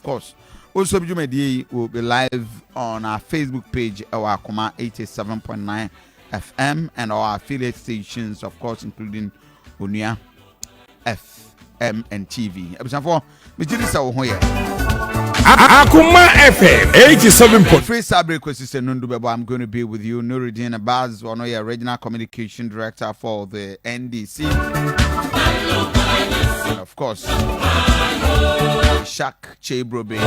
course, also will be live on our Facebook page, our Akoma 87.9 FM, and our affiliate stations, of course, including Unia FM and TV. Akoma FM 87. Free Sabre Nundubebo, I'm going to be with you. Nuruddin Abaz, one of your regional communication director for the NDC. And of course, Shak Chebrobe,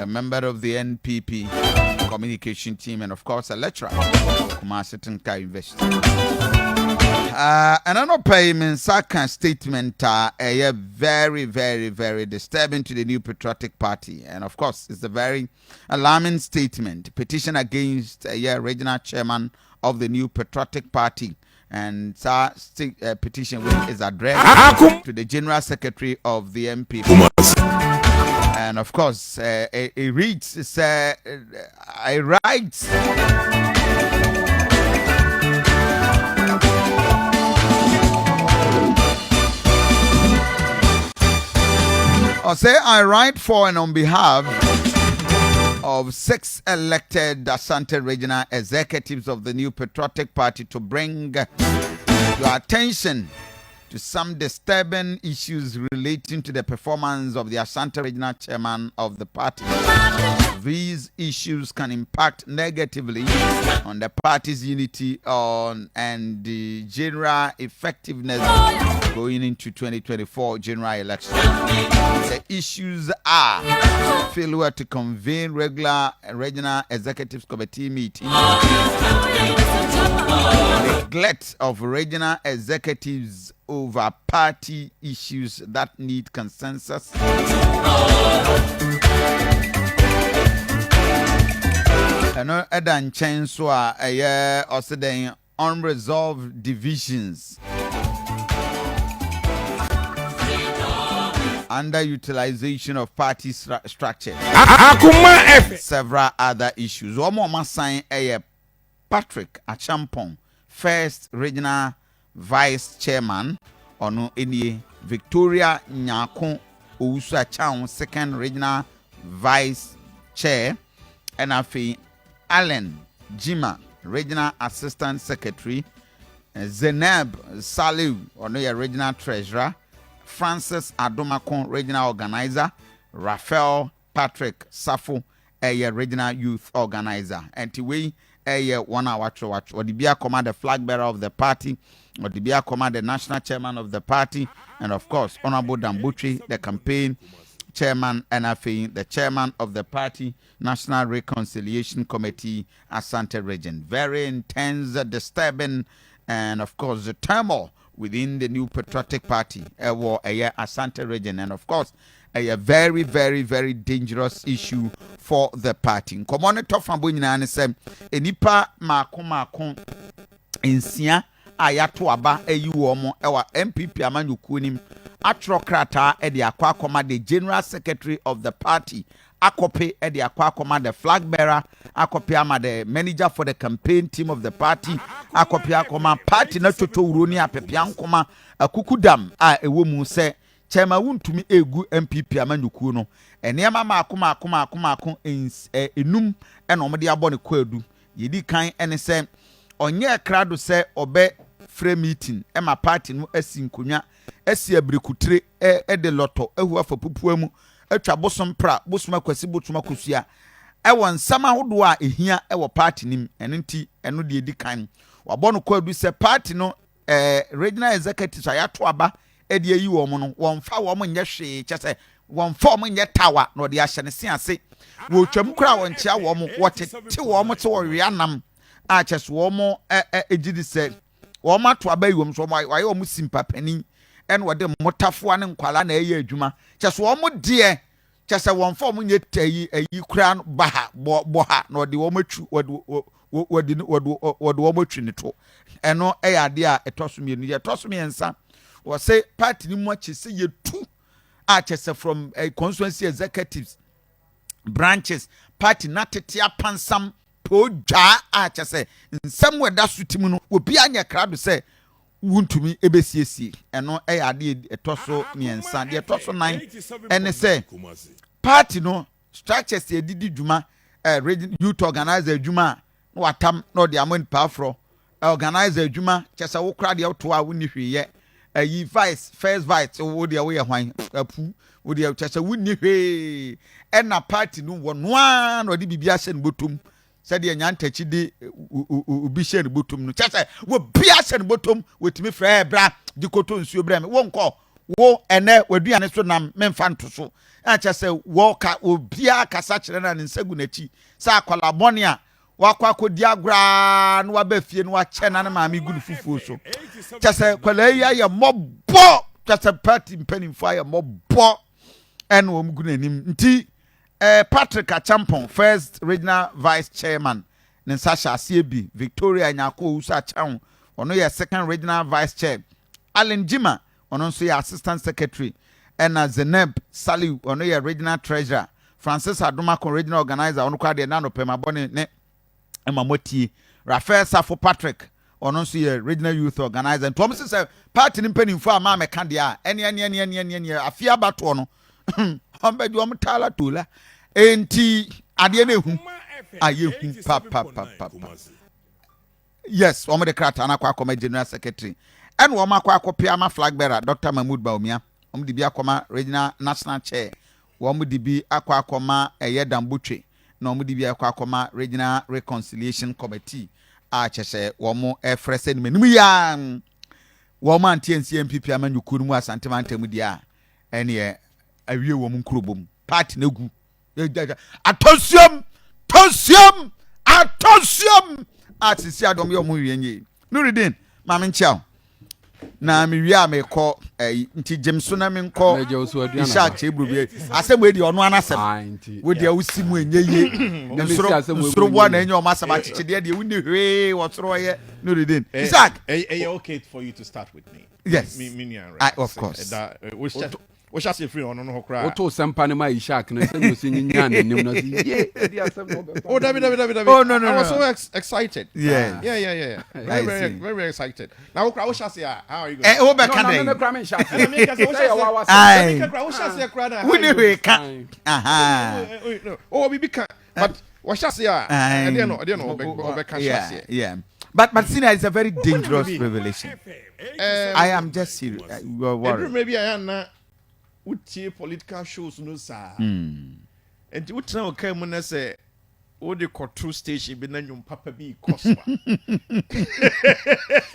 a member of the NPP communication team, and of course, a lecturer of Kumasi Tinka University. And an payment second statement a very, very, very disturbing to the new patriotic party. And of course, it's a very alarming statement. Petition against a regional chairman of the new patriotic party. And petition is addressed to the general secretary of the NPP. And of course, it reads, I write. I write for and on behalf of 6 elected Ashanti Regional Executives of the new patriotic party to bring your attention to some disturbing issues relating to the performance of the Ashanti Regional Chairman of the party. These issues can impact negatively on the party's unity and the general effectiveness going into 2024 general elections. The issues are failure to convene regular regional executives committee meetings, neglect of regional executives over party issues that need consensus, and other chains so also the unresolved divisions, underutilization of party structure, several other issues. One more sign Patrick Achampong, first regional vice chairman, ono eni Victoria Nyako Owusu Achao, second regional vice chair, and afi Allen Jima, regional assistant secretary, Zeneb Saliu, ono ya regional treasurer, Francis Adomakon, regional organizer, Raphael Patrick Safo, a regional youth organizer. And we a 1 hour watch or the Akoma, the flag bearer of the party, or the Akoma, the national chairman of the party, and of course Honorable Dambuchi, the campaign chairman, and the chairman of the party National Reconciliation Committee Asante Region. Very intense, disturbing, and of course the turmoil within the new patriotic party or Asante Region, and of course a very, very, very dangerous issue for the party. Commander from Bunyana said, Enipa Mako Insia Ayato Aba Eyuomo Ewa NPP Amanyukunim Atrokrata Edi Akoma, the general secretary of the party, Akope Edi Akoma, the flag bearer, Akope Ama, the manager for the campaign team of the party, Akope Akoma, party na toto uroni apepiankoma akukudam ewomu se Chema wuntumi egu NPP amanyuku no enema akoma enum ena omde abone kwadu yedi kan ene se onye krado se obe free meeting ema party no asinkonya asi abrikutire de lotto ehu afapupuamu atwa bosom pra bosom akwasi botuma kosua ewo nsama hodo a ehia ewo party nim enenti eno de edi kan wabone kwadu se party no regional executives ayato aba edi eyi wo mo no wonfa wo mo nye hwe kyese wonfa mo nye tawa no de ahye ne se ase wo twam kura wonchia wo mo wotete wo mo te wo wianam a kyese wo mo ejidi se wo ma to aba yi wo mo so waye wo mo simpa pani en wo de motafo ne nkwala na eye adwuma kyese wo mo de kyese wonfa mo nye tayi eyi kura ba ha bo ha no de wo matwu wodi wo matwu ne to eno ade a etoso miensa was say party ni much say you two chese from constituency executives branches party natetia pansam podwa chese nsam weda sutimu no obi anya krado say wuntumi ebesiesie eno ade etoso miensa de etoso nan ene say party no structures ye didi dwuma youth organizer dwuma no watam no de amon pafro organizer dwuma chese wo kra de to a woni hweye yi vice first vice wo de wo ye hwan apu wo de chese woni hwe na party no wo noa no de bibia hye no botom se de nyantachi de obi hye no botom no chese wo bia hye no botom wotimi fra bra di koto nsuo bra me wo nko wo ene waduane so nam memfa nto so acha se wo ka obia kasa kire na nsagu nachi sa akwala bone a wakwa kodi agura no waba fie no wache na maame gu fufuo so cha se kwala ya ye mobbo cha se party mpanimfo ya mobbo en wo mgu nanim nti Patrick Achampon first regional vice chairman Nensasha Asiebi Victoria Nyako Usa Chan ono ye second regional vice chair Allen Jima ono nso ye assistant secretary ena Zeneb Saliu ono ye regional treasurer Francis Adomako regional organizer ono kwa de na no pema bone ne emamoti Rafael Safo Patrick ono nso ye regional youth organizer ntom se party ni mpanimfo ama meka de a ene afia bato no ombe du omtala tola enti ade na ehu ayehu pa yes omo de krata na kwa akoma general secretary and wo makwa akopia ma flag bearer Dr. Mahmoud Baumia omo de bi akoma regional national chair wo omo de bi akoma eye dambutwe na omo de bi akoma regional reconciliation committee a chese wo mo efrese ni menum ya wo ma antiensi NPP amanyuku mu asante mantem dia ene awie wo mu nkrobom party na gu atosium atisi adom yo mu wienye nuridin ma me nchao na me wia me ko nti jemso na me nko isha chebrubi asem we di ono anasem we di awusimu enyeye nsoro bo na enye o masem achechede de wuni hwe wo soro ye nuridin Isaac okay for you to start with me. Yes, me of course. We shall say free on no cry. Oto sampane ma Ishak na say you nya na nim na say Oh David. Oh no. I was so excited. Yeah. Very excited. Now we shall say how are you going? No cry me Ishak. We shall say cry. We dey can. Oh we can but we shall say I don't know yeah. But Sina is a very dangerous revelation. I am just serious. You are worried. Maybe I am not utie political shows no sir. And you tell okay when say o de control station be na nyum papa bi koswa.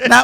Now